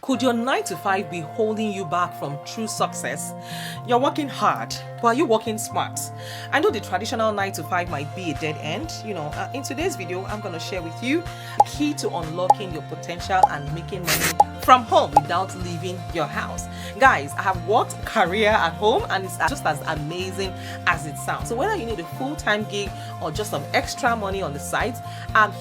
Could your 9 to 5 be holding you back from true success? You're working hard, but are you working smart? I know the traditional 9 to 5 might be a dead end. In today's video, I'm going to share with you the key to unlocking your potential and making money from home without leaving your house. Guys, I have worked career at home and it's just as amazing as it sounds. So whether you need a full-time gig or just some extra money on the side,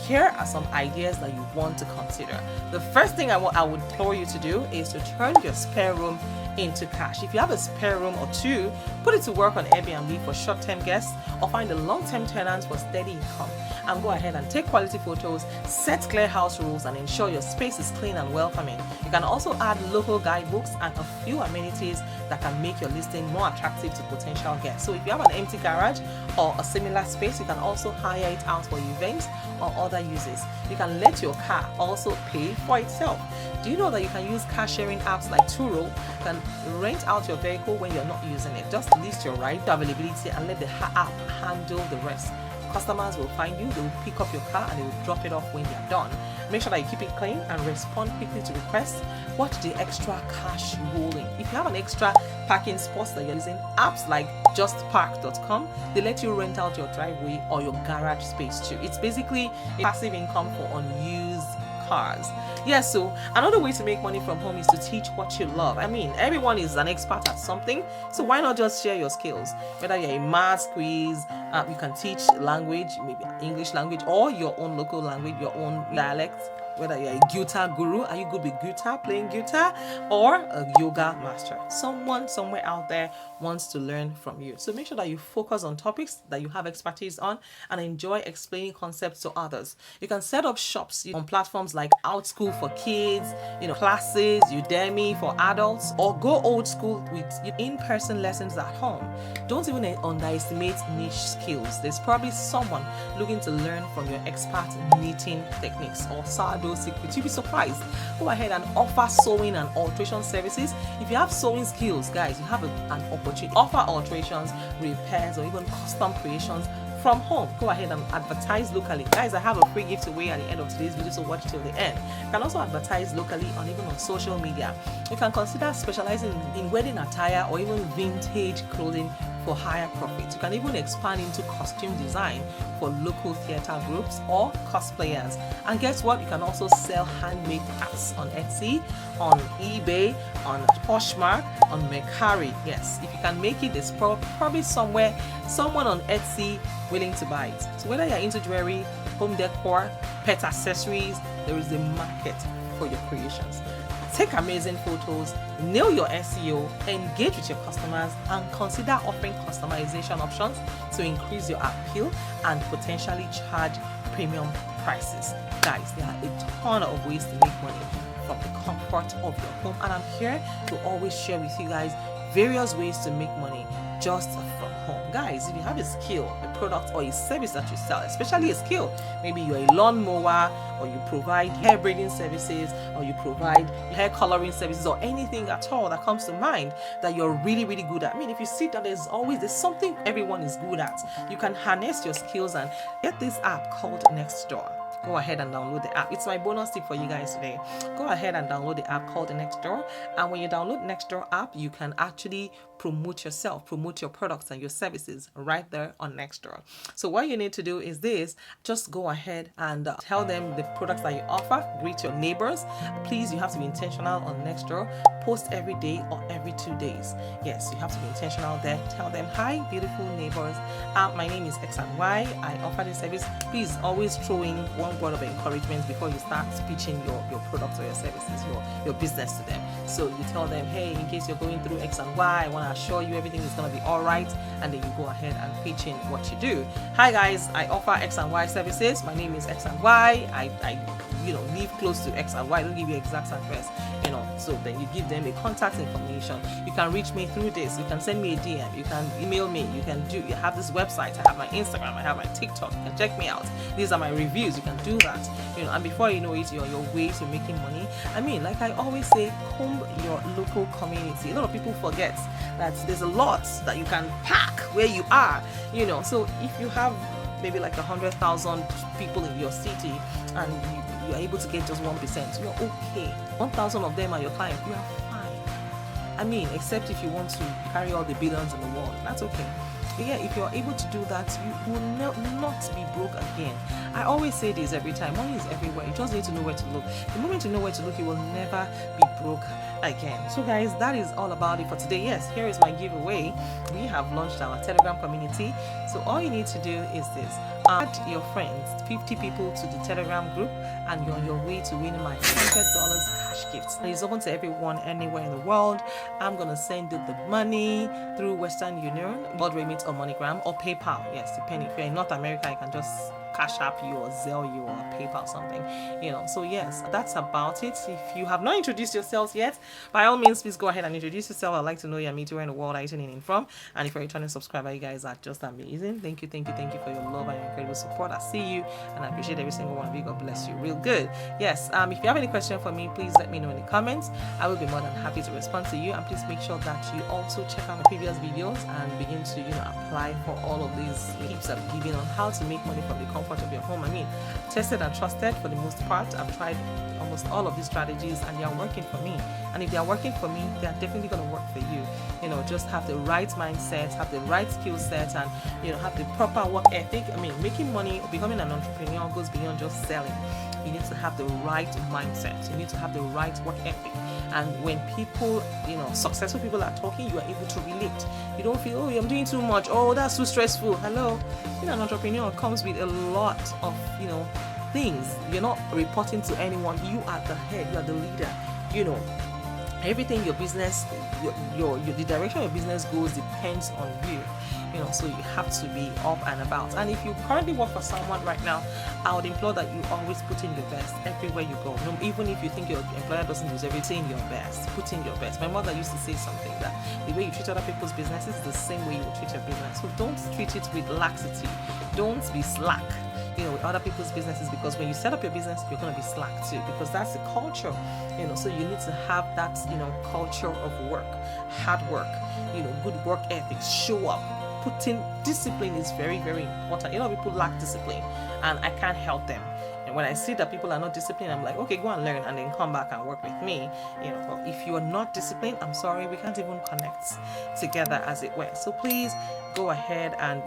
here are some ideas that you want to consider. The first thing I would implore you to do is to turn your spare room into cash. If you have a spare room or two, put it to work on Airbnb for short-term guests or find a long-term tenant for steady income. And go ahead and take quality photos, set clear house rules, and ensure your space is clean and welcoming. You can also add local guidebooks and a few amenities that can make your listing more attractive to potential guests. So if you have an empty garage or a similar space, you can also hire it out for events or other uses. You can let your car also pay for itself. Do you know that you can use car sharing apps like Turo? You can rent out your vehicle when you're not using it. Just list your ride availability and let the app handle the rest. Customers will find you, they will pick up your car and they will drop it off when they're done. Make sure that you keep it clean and respond quickly to requests. Watch the extra cash rolling. If you have an extra parking spot that you're using, apps like justpark.com, they let you rent out your driveway or your garage space too. It's basically a passive income for unused cars. Yes, so another way to make money from home is to teach what you love. I mean, everyone is an expert at something, so why not just share your skills? Whether you're a math quiz, you can teach language, maybe English language or your own local language, your own dialect. Whether you're a guitar guru, are you good with guitar, playing guitar, or a yoga master? Someone somewhere out there wants to learn from you. So make sure that you focus on topics that you have expertise on and enjoy explaining concepts to others. You can set up shops on platforms like OutSchool for kids, classes, Udemy for adults, or go old school with in-person lessons at home. Don't even underestimate niche skills. There's probably someone looking to learn from your expert knitting techniques or sourdough secrets. You'll be surprised. Go ahead and offer sewing and alteration services. If you have sewing skills, guys, you have an opportunity. Offer alterations, repairs, or even custom creations from home. Go ahead and advertise locally. Guys, I have a free giveaway at the end of today's video, so watch till the end. You can also advertise locally even on social media. You can consider specializing in wedding attire or even vintage clothing for higher profits. You can even expand into costume design for local theater groups or cosplayers. And guess what? You can also sell handmade hats on Etsy, on eBay, on Poshmark, on Mercari. Yes, if you can make it, there's probably someone on Etsy willing to buy it. So whether you're into jewelry, home decor, pet accessories, there is a market for your creations. Take amazing photos, nail your SEO, engage with your customers, and consider offering customization options to increase your appeal and potentially charge premium prices. Guys, there are a ton of ways to make money from the comfort of your home, and I'm here to always share with you guys various ways to make money just from home. Guys, if you have a skill, a product, or a service that you sell, especially a skill, maybe you're a lawnmower, or you provide hair braiding services, or you provide hair coloring services, or anything at all that comes to mind that you're really, really good at. I mean, if you see that there's something everyone is good at, you can harness your skills and get this app called Nextdoor. Go ahead and download the app. It's my bonus tip for you guys today. Go ahead and download the app called Nextdoor. And when you download Nextdoor app, you can actually promote yourself, promote your products and your services right there on Nextdoor. So what you need to do is this: just go ahead and tell them the products that you offer, greet your neighbors. Please, you have to be intentional on Nextdoor. Post every day or every 2 days. Yes, you have to be intentional there. Tell them, hi, beautiful neighbors. My name is X and Y. I offer this service. Please always throw in one word of encouragement before you start pitching your products or your services, your business to them. So you tell them, hey, in case you're going through X and Y, I want to assure you everything is going to be all right. And then you go ahead and pitch in what you do. Hi guys, I offer X and Y services. My name is X and Y. I live close to X and Y. I don't give you exact address, so then you give them the contact information. You can reach me through this. You can send me a DM. You can email me. You have this website. I have my Instagram. I have my TikTok. You can check me out. These are my reviews. You can do that, and before you know it, you're on your way to making money. I mean, like I always say, comb your local community. A lot of people forget that there's a lot that you can pack where you are, so if you have maybe like 100,000 people in your city and you are able to get just 1%, you're okay. 1,000 of them are your client, you are fine. I mean, except if you want to carry all the billions in the world, that's okay. But yeah, if you're able to do that, you will not be broke again. I always say this every time, money is everywhere. You just need to know where to look. The moment you know where to look, you will never be broke again. So guys, that is all about it for today. Yes, here is my giveaway. We have launched our Telegram community. So all you need to do is this: add your friends, 50 people to the Telegram group, and you're on your way to winning my $100 cash gifts. It's open to everyone anywhere in the world. I'm gonna send you the money through Western Union, World Remit, or MoneyGram, or PayPal. Yes, depending. If you're in North America, you can just Cash App you or Zelle you or PayPal something, So yes, that's about it. If you have not introduced yourselves yet, by all means, please go ahead and introduce yourself. I'd like to know you and meet where in the world are you tuning in from. And if you're a returning subscriber, you guys are just amazing. Thank you for your love and your incredible support. I see you and I appreciate every single one of you. God bless you. Real good. Yes. If you have any question for me, please let me know in the comments. I will be more than happy to respond to you. And please make sure that you also check out my previous videos and begin to apply for all of these tips I'm giving on how to make money from the comfort of your home. I mean, tested and trusted for the most part. I've tried almost all of these strategies and they are working for me. And if they are working for me, they are definitely going to work for you. Just have the right mindset, have the right skill set, and have the proper work ethic. I mean, making money or becoming an entrepreneur goes beyond just selling. You need to have the right mindset. You need to have the right work ethic. And when people, successful people are talking, you are able to relate. You don't feel, oh, I'm doing too much. Oh, that's too stressful. Hello. Being an entrepreneur comes with a lot of, things. You're not reporting to anyone. You are the head. You are the leader. Everything your business, the direction your business goes depends on you. So you have to be up and about. And if you currently work for someone right now, I would implore that you always put in your best everywhere you go. Even if you think your employer doesn't use everything, your best. Put in your best. My mother used to say something that the way you treat other people's businesses is the same way you will treat your business. So don't treat it with laxity. Don't be slack. With other people's businesses, because when you set up your business, you're going to be slack too, because that's the culture. So you need to have that culture of work, hard work, good work ethics, show up. Putting discipline is very, very important. People lack discipline and I can't help them. And when I see that people are not disciplined, I'm like, okay, go and learn and then come back and work with me. But if you are not disciplined, I'm sorry, we can't even connect together, as it were. So please go ahead and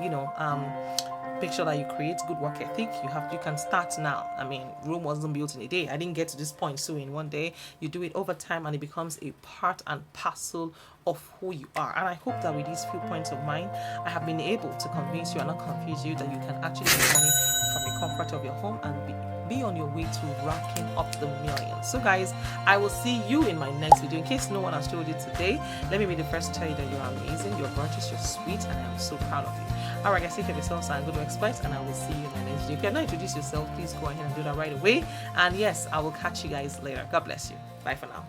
make sure that you create good work ethic. You can start now. I mean, Rome wasn't built in a day. I didn't get to this point so in one day. You do it over time and it becomes a part and parcel of who you are. And I hope that with these few points of mine, I have been able to convince you and not confuse you that you can actually make money from the comfort of your home and be on your way to racking up the millions. So guys, I will see you in my next video. In case no one has told you today, let me be the first to tell you that you're amazing, you're gorgeous, you're sweet, and I'm so proud of you. Alright guys, take care of yourselves and good exploits, and I will see you in my next video. If you're not introduced yourself, please go ahead and do that right away. And yes, I will catch you guys later. God bless you. Bye for now.